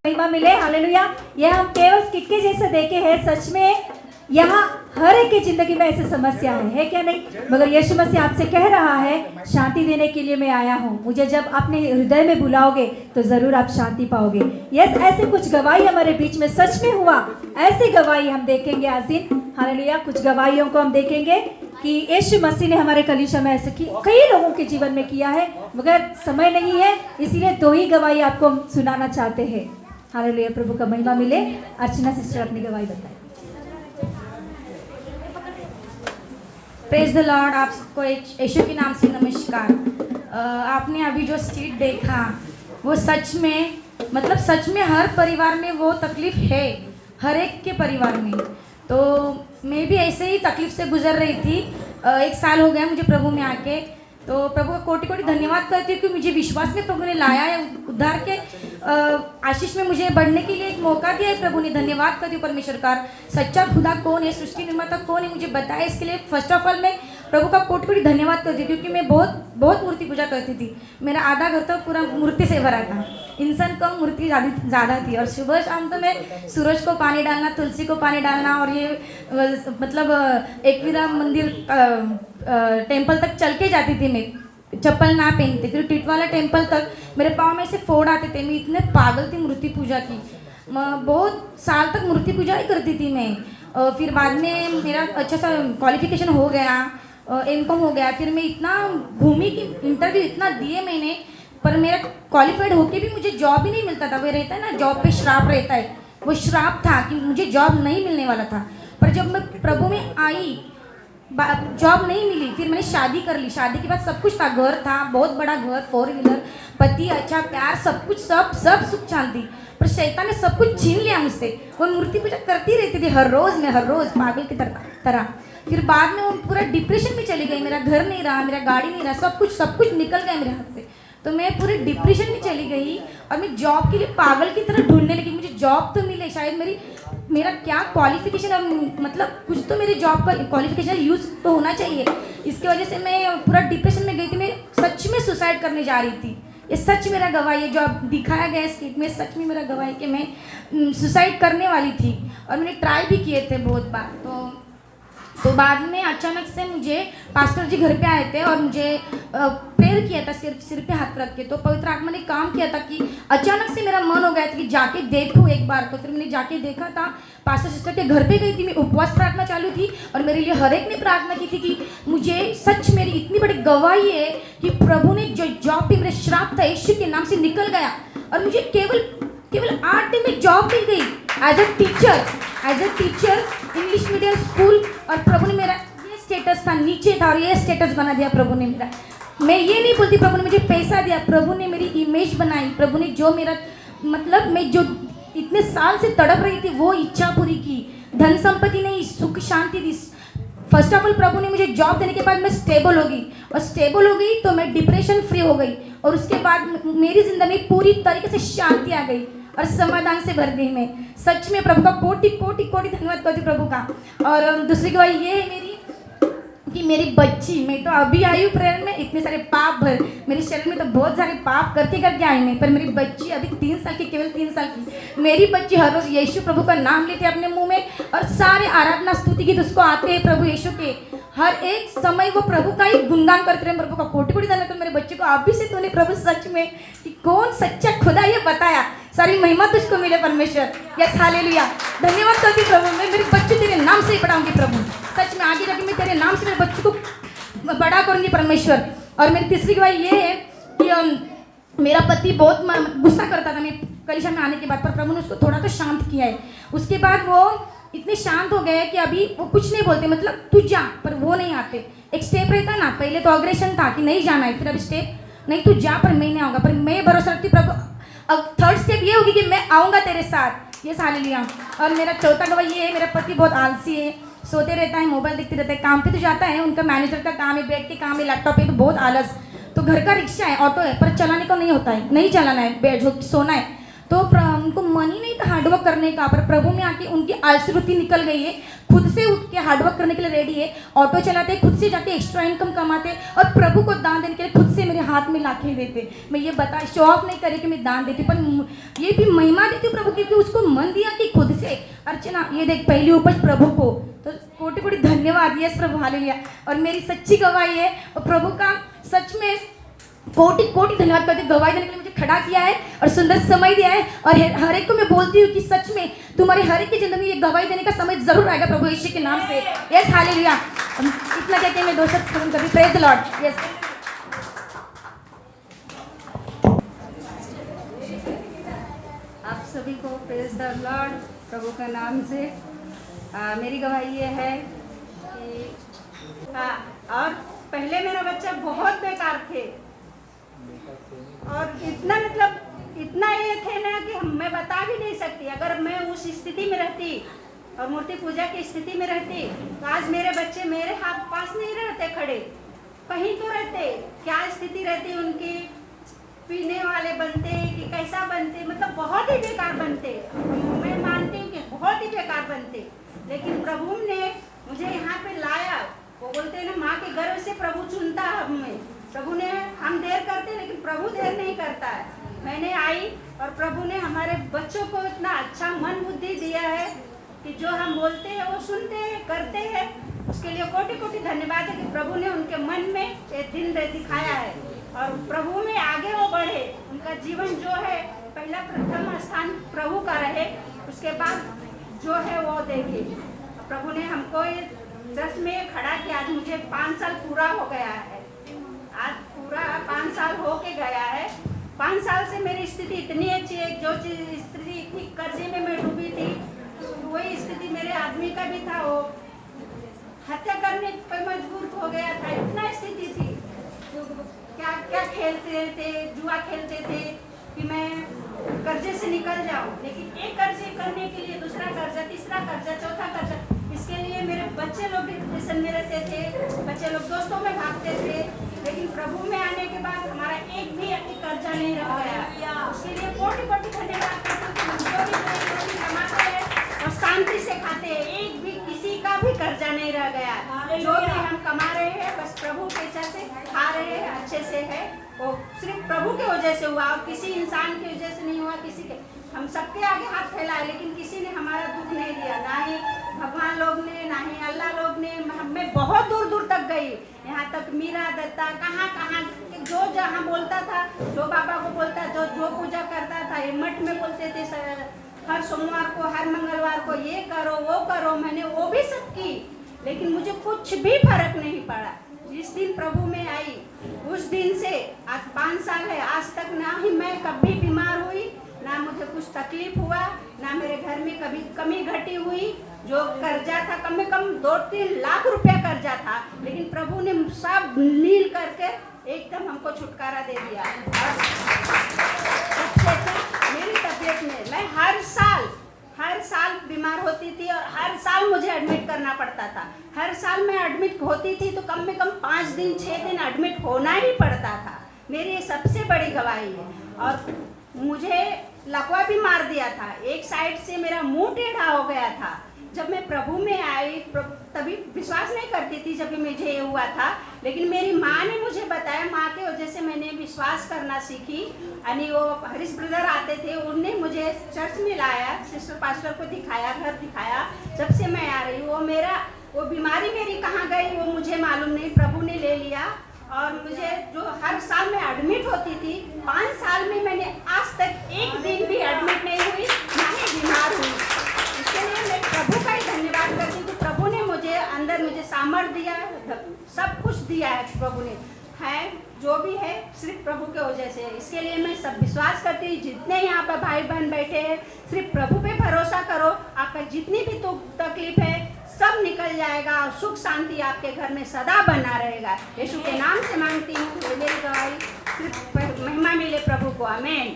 महिमा मिले। हालेलुया। यह हम केवल किटके जैसे देखे हैं, सच में यहाँ हर एक की जिंदगी में ऐसी समस्या है क्या नहीं? मगर यीशु मसीह आपसे कह रहा है शांति देने के लिए मैं आया हूँ। मुझे जब अपने हृदय में बुलाओगे तो जरूर आप शांति पाओगे। यस, ऐसे कुछ गवाही हमारे बीच में सच में हुआ, ऐसी गवाही हम देखेंगे आज दिन। हालेलुया। कुछ गवाहियों को हम देखेंगे कि यीशु मसीह ने हमारे कलीसिया में ऐसे कई लोगों के जीवन में किया है, मगर समय नहीं है इसलिए दो ही गवाही आपको हम सुनाना चाहते हैं। हालेलुया। प्रभु का महिमा मिले। अर्चना सिस्टर अपनी गवाही बताए। Praise the Lord. आप सबको यीशु के नाम से नमस्कार। आपने अभी जो स्टेट देखा वो सच में, मतलब सच में हर परिवार में वो तकलीफ है, हर एक के परिवार में। तो मैं भी ऐसे ही तकलीफ से गुजर रही थी। 1 साल हो गया मुझे प्रभु में आके। तो प्रभु का कोटि कोटि धन्यवाद करती हूँ कि मुझे विश्वास में प्रभु ने लाया है, उद्धार के आशीष में मुझे बढ़ने के लिए एक मौका दिया है प्रभु ने। धन्यवाद करती हूँ परमेश्वर का। सच्चा खुदा कौन है, सृष्टि निर्माता कौन है, मुझे बताया। इसके लिए फर्स्ट ऑफ ऑल मैं प्रभु का कोटि कोटि धन्यवाद करती हूँ, क्योंकि मैं बहुत मूर्ति पूजा करती थी। मेरा आधा घर तो पूरा मूर्ति से भरा था, इंसान कम मूर्ति ज़्यादा थी। और सुबह शाम तो मैं सूरज को पानी डालना, तुलसी को पानी डालना, और ये मतलब एकवीरा मंदिर टेम्पल तक चल के जाती थी मैं, चप्पल ना पहनते। फिर टिटवाला टेम्पल तक मेरे पाँव में से फोड़ आते थे। मैं इतने पागल थी मूर्ति पूजा की। बहुत साल तक मूर्ति पूजा ही करती थी मैं। फिर बाद में मेरा अच्छा सा क्वालिफिकेशन हो गया, इनकम हो गया। फिर मैं इतना घूमी कि इंटरव्यू इतना दिए मैंने, पर मेरा क्वालिफाइड होके भी मुझे जॉब ही नहीं मिलता था। वो रहता है ना, जॉब पे श्राप रहता है, वो श्राप था कि मुझे जॉब नहीं मिलने वाला था। पर जब मैं प्रभु में आई, जॉब नहीं मिली। फिर मैंने शादी कर ली। शादी के बाद सब कुछ था, घर था, बहुत बड़ा घर, 4 व्हीलर, पति अच्छा, प्यार, सब कुछ, सब सुख शांति। पर शैतान ने सब कुछ छीन लिया मुझसे। वो मूर्ति पूजा करती रहती थी हर रोज पागल की तरह। फिर बाद में वो पूरा डिप्रेशन में चली गई। मेरा घर नहीं रहा, मेरा गाड़ी नहीं रहा, सब कुछ निकल गया मेरे हाथ से। तो मैं पूरे डिप्रेशन में चली गई और मैं जॉब के लिए पागल की तरह ढूंढने लगी। मुझे जॉब तो मिले, शायद मेरा क्या क्वालिफिकेशन, मतलब कुछ तो मेरे जॉब का क्वालिफिकेशन यूज़ तो होना चाहिए। इसकी वजह से मैं पूरा डिप्रेशन में गई थी। मैं सच में सुसाइड करने जा रही थी। ये सच मेरा गवाही है, जो अब दिखाया गया स्किट में, सच में मेरा गवाही कि मैं सुसाइड करने वाली थी। और मैंने ट्राई भी किए थे बहुत बार। तो बाद में अचानक से मुझे पास्टर जी घर पे आए थे और मुझे प्रेयर किया था, सिर पे हाथ रख के। तो पवित्र आत्मा ने काम किया था कि अचानक से मेरा मन हो गया था कि जाके देखूँ एक बार। तो फिर मैंने जाके देखा था। पास्टर सिस्टर के घर पे गई थी मैं, उपवास प्रार्थना चालू थी और मेरे लिए हर एक ने प्रार्थना की थी कि मुझे सच मेरी इतनी बड़ी गवाही है कि प्रभु ने जो जॉब पे मेरा श्राप था यीशु के नाम से निकल गया। और मुझे केवल 8 दिन में जॉब मिल गई as a teacher English medium school. और प्रभु ने मेरा ये स्टेटस था, नीचे था, और ये स्टेटस बना दिया प्रभु ने मेरा। मैं ये नहीं बोलती प्रभु ने मुझे पैसा दिया, प्रभु ने मेरी इमेज बनाई। प्रभु ने जो मेरा, मतलब मैं जो इतने साल से तड़प रही थी वो इच्छा पूरी की। धन संपत्ति नहीं, सुख शांति दी। फर्स्ट ऑफ ऑल प्रभु ने मुझे जॉब देने के बाद मैं स्टेबल हो गई, और स्टेबल हो गई तो मैं डिप्रेशन फ्री हो गई। और उसके बाद मेरी जिंदगी में पूरी तरीके से शांति आ गई और समाधान से भर गई। मैं सच में प्रभु का कोटि कोटि कोटि धन्यवाद करती हूँ प्रभु का। और दूसरी गवाही ये है मेरी कि मेरी बच्ची, मैं तो अभी आई हूँ प्रेयर में, इतने सारे पाप भर मेरे शरीर में, तो बहुत सारे पाप करके आई मैं। पर मेरी बच्ची अभी 3 साल की, केवल 3 साल की मेरी बच्ची हर रोज यीशु प्रभु का नाम लेते अपने मुंह में, और सारे आराधना स्तुति गीत उसको आते हैं प्रभु यीशु के। हर एक समय वो प्रभु का ही गुणगान करते रहे। प्रभु का कोटि कोटि धन्यवाद। मेरे बच्चे को अभी से तूने प्रभु सच में कि कौन सच्चा खुदा ये बताया। सारी महिमा तुझको मिले परमेश्वर। Yes, hallelujah. धन्यवाद करती प्रभु। मैं मेरे बच्चे तेरे नाम से ही पढ़ाऊंगी प्रभु। सच में आगे जाके मैं तेरे नाम से मेरे बच्चों को बड़ा करूंगी परमेश्वर। और मेरी तीसरी गवाही ये है कि मेरा पति बहुत गुस्सा करता था मैं कलीसिया में आने के बाद, पर प्रभु ने उसको थोड़ा तो शांत किया है। उसके बाद वो इतने शांत हो गए कि अभी वो कुछ नहीं बोलते, मतलब तू जा, पर वो नहीं आते। एक स्टेप रहता ना, पहले तो अग्रेशन था कि नहीं जाना है, फिर अब स्टेप नहीं तू जा, पर मैं नहीं आऊँगा। पर मैं भरोसा रखती प्रभु, अब थर्ड स्टेप ये होगी कि मैं आऊँगा तेरे साथ। ये हालेलुया। और मेरा चौथा गवाही ये है, मेरा पति बहुत आलसी है, सोते रहता है, मोबाइल देखते रहता है। काम पे तो जाता है, उनका मैनेजर का काम है, बैठ के काम है, लैपटॉप पे, तो बहुत आलस। तो घर का रिक्शा है, ऑटो है, पर चलाने को नहीं होता है, नहीं चलाना है, बैठ सोना है। तो उनको मन ही नहीं था हार्डवर्क करने का, पर प्रभु में आके उनकी आश्रुति निकल गई है। खुद से उठ के हार्डवर्क करने के लिए रेडी है, ऑटो चलाते, खुद से जाके एक्स्ट्रा इनकम कमाते और प्रभु को दान देने के लिए खुद से मेरे हाथ में लाके देते। मैं ये बता शो ऑफ नहीं करे कि मैं दान देती, पर ये भी महिमा देती हूँ प्रभु की कि उसको मन दिया कि खुद से अर्चना ये देख पहली उपज प्रभु को, तो कोटि कोटि धन्यवाद। यस प्रभु, हालेलुया। और मेरी सच्ची गवाही है और प्रभु का सच में कोटि कोटि धन्यवाद करते, गवाही देने के लिए मुझे खड़ा किया है और सुंदर समय दिया है। और हर एक को मैं बोलती हूँ कि सच में तुम्हारी हर एक की जिंदगी में ये गवाही देने का समय जरूर आएगा प्रभु यीशु के नाम से। Yes hallelujah. इतना कहते मैं 2 शब्द खत्म करती। Praise the Lord. यस आप सभी को प्रेज द लॉर्ड प्रभु का नाम से। मेरी गवाही ये है कि और पहले मेरा बच्चा बहुत बेकार थे और इतना मतलब इतना ये थे ना कि मैं बता भी नहीं सकती। अगर मैं उस स्थिति में रहती और मूर्ति पूजा की स्थिति में रहती तो आज मेरे बच्चे मेरे हाथ पास नहीं रहते खड़े, कहीं तो रहते। क्या स्थिति रहती उनकी, पीने वाले बनते कि कैसा बनते, मतलब बहुत ही बेकार बनते। मैं मानती हूँ कि बहुत ही बेकार बनते, लेकिन प्रभु ने मुझे यहाँ पे लाया। वो बोलते हैं ना माँ के गर्भ से प्रभु चुनता है हमें। प्रभु ने, हम देर करते लेकिन प्रभु देर नहीं करता है। मैंने आई और प्रभु ने हमारे बच्चों को इतना अच्छा मन बुद्धि दिया है कि जो हम बोलते हैं वो सुनते हैं, करते हैं। उसके लिए कोटि कोटि धन्यवाद है कि प्रभु ने उनके मन में एक दिन दिखाया है और प्रभु में आगे वो बढ़े। उनका जीवन जो है पहला प्रथम स्थान प्रभु का रहे, उसके बाद जो है वो देखे। प्रभु ने हमको चर्च में खड़ा किया। आज मुझे 5 साल पूरा हो गया है, आज पूरा 5 साल हो के गया है। 5 साल से मेरी स्थिति इतनी अच्छी है, जो चीज स्थिति इतनी कर्जे में मैं डूबी थी, वही स्थिति मेरे आदमी का भी था। वो हत्या करने पर मजबूर हो गया था, इतना स्थिति थी। क्या क्या खेलते थे, जुआ खेलते थे कि मैं कर्जे से निकल जाऊं, लेकिन एक कर्जे करने के लिए दूसरा कर्जा, तीसरा कर्जा, चौथा कर्जा। इसके लिए मेरे बच्चे लोग डिप्रेशन में रहते थे, बच्चे लोग दोस्तों में भागते थे, लेकिन प्रभु में आने के बाद हमारा एक भी कर्जा नहीं रह गया। उसके लिए कोटि कोटि धन्यवाद करते हैं। जो भी कमाते हैं और शांति से खाते हैं, एक भी किसी का भी कर्जा नहीं रह गया। जो भी हम कमा रहे हैं बस प्रभु के इच्छा से खा रहे हैं, अच्छे से है। वो सिर्फ प्रभु के वजह से हुआ और किसी इंसान की वजह से नहीं हुआ। किसी के, हम सबके आगे हाथ फैलाए लेकिन किसी ने हमारा दुख नहीं दिया, ना ही भगवान लोग ने, ना ही अल्लाह लोग ने। मैं बहुत दूर दूर तक गई, यहाँ तक मीरा दत्ता, कहाँ कहाँ जो जहाँ बोलता था, जो बाबा को बोलता, जो पूजा करता था, ये मठ में बोलते थे हर सोमवार को, हर मंगलवार को ये करो वो करो। मैंने वो भी सब की, लेकिन मुझे कुछ भी फर्क नहीं पड़ा। जिस दिन प्रभु में आई उस दिन से आज 5 साल है, आज तक ना ही मैं कभी बीमार हुई, ना मुझे कुछ तकलीफ हुआ, ना मेरे घर में कभी कमी घटी हुई। जो कर्जा था कम से कम 2-3 लाख रुपया कर्जा था, लेकिन प्रभु ने सब नील करके एकदम हमको छुटकारा दे दिया। और मेरी तबीयत में मैं हर साल बीमार होती थी और हर साल मुझे एडमिट करना पड़ता था। हर साल मैं एडमिट होती थी तो कम से कम 5 दिन 6 दिन एडमिट होना ही पड़ता था। मेरी सबसे बड़ी गवाही है। और मुझे लकवा भी मार दिया था, एक साइड से मेरा मुंह टेढ़ा हो गया था। जब मैं प्रभु में आई तभी विश्वास नहीं करती थी जब भी मुझे ये हुआ था, लेकिन मेरी माँ ने मुझे बताया। माँ के वजह से मैंने विश्वास करना सीखी। यानी वो हरीश ब्रदर आते थे, उनने मुझे चर्च में लाया, सिस्टर पास्टर को दिखाया, घर दिखाया। जब से मैं आ रही हूँ, वो बीमारी मेरी कहाँ गई वो मुझे मालूम नहीं, प्रभु ने ले लिया। और मुझे जो हर साल मैं एडमिट होती थी, 5 साल में मैंने आज तक एक दिन भी एडमिट नहीं हुई, ना ही बीमार हुई। इसके लिए मैं प्रभु का ही धन्यवाद करती हूँ कि प्रभु ने मुझे सामर्थ्य दिया, सब कुछ दिया है प्रभु ने। है जो भी है सिर्फ प्रभु के वजह से। इसके लिए मैं सब विश्वास करती हूँ, जितने यहाँ पर भाई बहन बैठे हैं, सिर्फ प्रभु पे भरोसा करो। आपका जितनी भी तकलीफ है सब निकल जाएगा और सुख शांति आपके घर में सदा बना रहेगा। यीशु के नाम से मांगती हूँ, मेरी गवाही सिर्फ महिमा मिले प्रभु को। आमीन।